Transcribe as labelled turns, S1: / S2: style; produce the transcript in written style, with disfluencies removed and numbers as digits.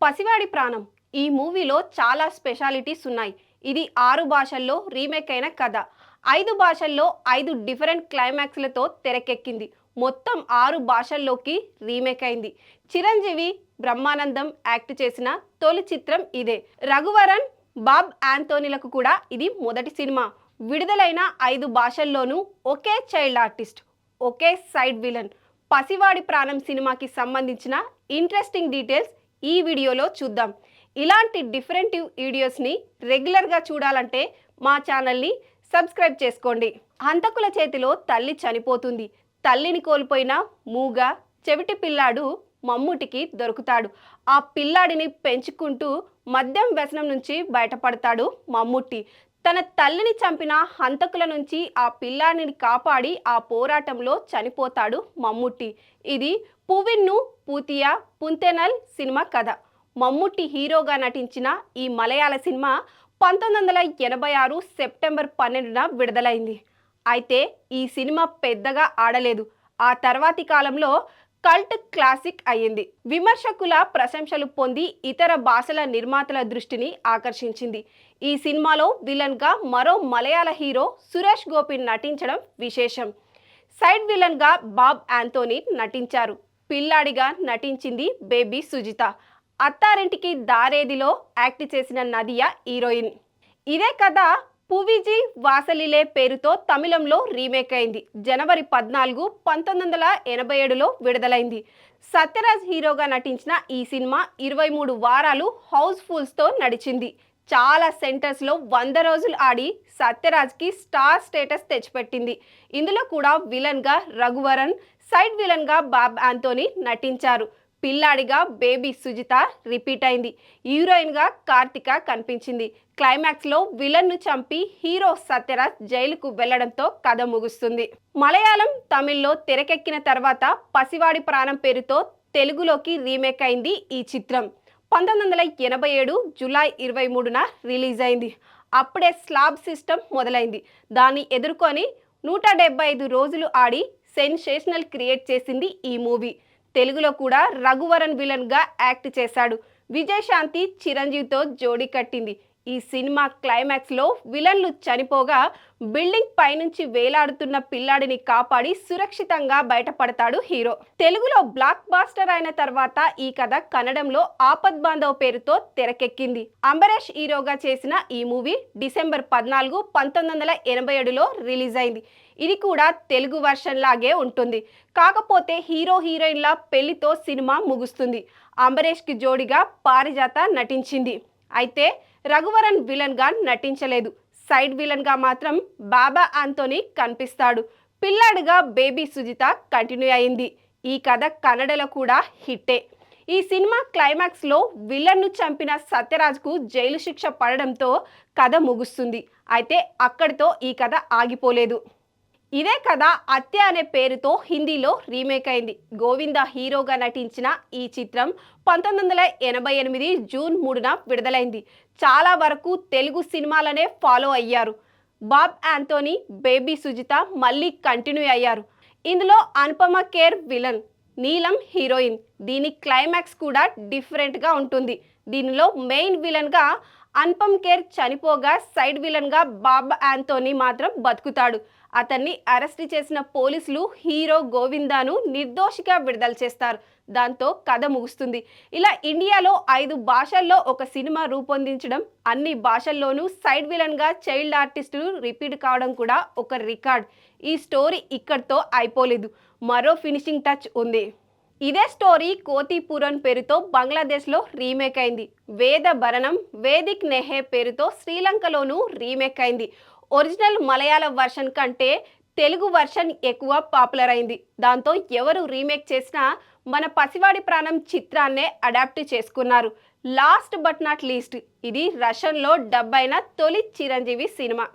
S1: పసివాడి ప్రాణం ఈ మూవీలో చాలా స్పెషాలిటీస్ ఉన్నాయి. ఇది 6 భాషల్లో రీమేక్ అయిన కథ. 5 భాషల్లో 5 డిఫరెంట్ క్లైమాక్స్లతో తెరకెక్కింది. మొత్తం 6 భాషల్లోకి రీమేక్ అయింది. చిరంజీవి, బ్రహ్మానందం యాక్ట్ చేసిన తొలి చిత్రం ఇదే. రఘువరన్, బాబ్ ఆంథోనీలకు కూడా ఇది మొదటి సినిమా. విడుదలైన 5 భాషల్లోనూ ఒకే చైల్డ్ ఆర్టిస్ట్, ఒకే సైడ్ విలన్. పసివాడి ప్రాణం సినిమాకి సంబంధించిన ఇంట్రెస్టింగ్ డీటెయిల్స్ ఈ వీడియోలో చూద్దాం. ఇలాంటి డిఫరెంట్ వీడియోస్ని రెగ్యులర్గా చూడాలంటే మా ఛానల్ని సబ్స్క్రైబ్ చేసుకోండి. హంతకుల చేతిలో తల్లి చనిపోతుంది. తల్లిని కోల్పోయిన మూగ చెవిటి పిల్లాడు మమ్ముటికి దొరుకుతాడు. ఆ పిల్లాడిని పెంచుకుంటూ మద్యం వ్యసనం నుంచి బయటపడతాడు మమ్ముట్టి. తన తల్లిని చంపిన హంతకుల నుంచి ఆ పిల్లాడిని కాపాడి ఆ పోరాటంలో చనిపోతాడు మమ్ముట్టి. ఇది పువిన్ను పూతియా పుంతెనల్ సినిమా కథ. మమ్ముట్టి హీరోగా నటించిన ఈ మలయాళ సినిమా 1986 సెప్టెంబర్ 12న విడుదలైంది. అయితే ఈ సినిమా పెద్దగా ఆడలేదు. ఆ తర్వాతి కాలంలో కల్ట్ క్లాసిక్ అయ్యింది. విమర్శకుల ప్రశంసలు పొంది ఇతర భాషల నిర్మాతల దృష్టిని ఆకర్షించింది. ఈ సినిమాలో విలన్గా మరో మలయాళ హీరో సురేష్ గోపి నటించడం విశేషం. సైడ్ విలన్గా బాబ్ ఆంథోనీ నటించారు. పిల్లాడిగా నటించింది బేబీ సుజిత. అత్తారింటికి దారేదిలో యాక్ట్ చేసిన నదియా హీరోయిన్. ఇదే కథ పువిజీ వాసలిలే పేరుతో తమిళంలో రీమేక్ అయింది. జనవరి 14, 1987లో విడుదలైంది. సత్యరాజ్ హీరోగా నటించిన ఈ సినిమా 23 వారాలు హౌస్ఫుల్స్తో నడిచింది. చాలా సెంటర్స్లో 100 రోజులు ఆడి సత్యరాజ్కి స్టార్ స్టేటస్ తెచ్చిపెట్టింది. ఇందులో కూడా విలన్గా రఘువరన్, సైడ్ విలన్గా బాబ్ ఆంథోనీ నటించారు. పిల్లాడిగా బేబీ సుజిత రిపీట్ అయింది. హీరోయిన్గా కార్తిక కనిపించింది. క్లైమాక్స్లో విలన్ను చంపి హీరో సత్యరాజ్ జైలుకు వెళ్లడంతో కథ ముగుస్తుంది. మలయాళం, తమిళ్లో తెరకెక్కిన తర్వాత పసివాడి ప్రాణం పేరుతో తెలుగులోకి రీమేక్ అయింది ఈ చిత్రం. 1987 జూలై 23న రిలీజ్ అయింది. అప్పుడే స్లాబ్ సిస్టమ్ మొదలైంది. దాన్ని ఎదుర్కొని 175 రోజులు ఆడి సెన్సేషనల్ క్రియేట్ చేసింది ఈ మూవీ. తెలుగులో కూడా రఘువరన్ విలన్గా యాక్ట్ చేశాడు. విజయశాంతి చిరంజీవితో జోడీ కట్టింది. ఈ సినిమా క్లైమాక్స్లో విలన్లు చనిపోగా బిల్డింగ్ పైనుంచి వేలాడుతున్న పిల్లాడిని కాపాడి సురక్షితంగా బయటపడతాడు హీరో. తెలుగులో బ్లాక్ బాస్టర్ అయిన తర్వాత ఈ కథ కన్నడంలో ఆపద్ బాంధవ్ పేరుతో తెరకెక్కింది. అంబరీష్ హీరోగా చేసిన ఈ మూవీ డిసెంబర్ 14, 1987లో రిలీజ్ అయింది. ఇది కూడా తెలుగు వర్షన్ లాగే ఉంటుంది. కాకపోతే హీరో హీరోయిన్ల పెళ్లితో సినిమా ముగుస్తుంది. అంబరీష్కి జోడిగా పారిజాత నటించింది. అయితే రఘువరన్ విలన్గా నటించలేదు. సైడ్ విలన్గా మాత్రం బాబా ఆంథోనీ కనిపిస్తాడు. పిల్లాడిగా బేబీ సుజిత కంటిన్యూ అయింది. ఈ కథ కన్నడలో కూడా హిట్టే. ఈ సినిమా క్లైమాక్స్లో విలన్ను చంపిన సత్యరాజ్కు జైలు శిక్ష పడడంతో కథ ముగుస్తుంది. అయితే అక్కడితో ఈ కథ ఆగిపోలేదు. ఇదే కథ అత్య అనే పేరుతో హిందీలో రీమేక్ అయింది. గోవింద హీరోగా నటించిన ఈ చిత్రం 1988 జూన్ 3న విడుదలైంది. చాలా వరకు తెలుగు సినిమాలనే ఫాలో అయ్యారు. బాబ్ ఆంథోనీ, బేబీ సుజిత మళ్ళీ కంటిన్యూ అయ్యారు. ఇందులో అనుపమ ఖేర్ విలన్, నీలం హీరోయిన్. దీని క్లైమాక్స్ కూడా డిఫరెంట్గా ఉంటుంది. దీనిలో మెయిన్ విలన్గా అనుపమ్ ఖేర్ చనిపోగా సైడ్ విలన్గా బాబ్ ఆంథోనీ మాత్రం బతుకుతాడు. అతన్ని అరెస్ట్ చేసిన పోలీసులు హీరో గోవిందాను నిర్దోషిగా విడుదల చేస్తారు. దాంతో కథ ముగుస్తుంది. ఇలా ఇండియాలో 5 భాషల్లో ఒక సినిమా రూపొందించడం, అన్ని భాషల్లోనూ సైడ్ విలన్గా చైల్డ్ ఆర్టిస్టులు రిపీట్ కావడం కూడా ఒక రికార్డ్. ఈ స్టోరీ ఇక్కడితో అయిపోలేదు. మరో ఫినిషింగ్ టచ్ ఉంది. ఇదే స్టోరీ కోతిపురన్ పేరుతో బంగ్లాదేశ్లో రీమేక్ అయింది. వేద భరణం, వేదిక్ నెహే పేరుతో శ్రీలంకలోనూ రీమేక్ అయింది. ఒరిజినల్ మలయాళ వర్షన్ కంటే తెలుగు వర్షన్ ఎక్కువ పాపులర్ అయింది. దాంతో ఎవరు రీమేక్ చేసినా మన పసివాడి ప్రాణం చిత్రాన్నే అడాప్ట్ చేసుకున్నారు. లాస్ట్ బట్ నాట్ లీస్ట్, ఇది రష్యన్లో డబ్ అయిన తొలి చిరంజీవి సినిమా.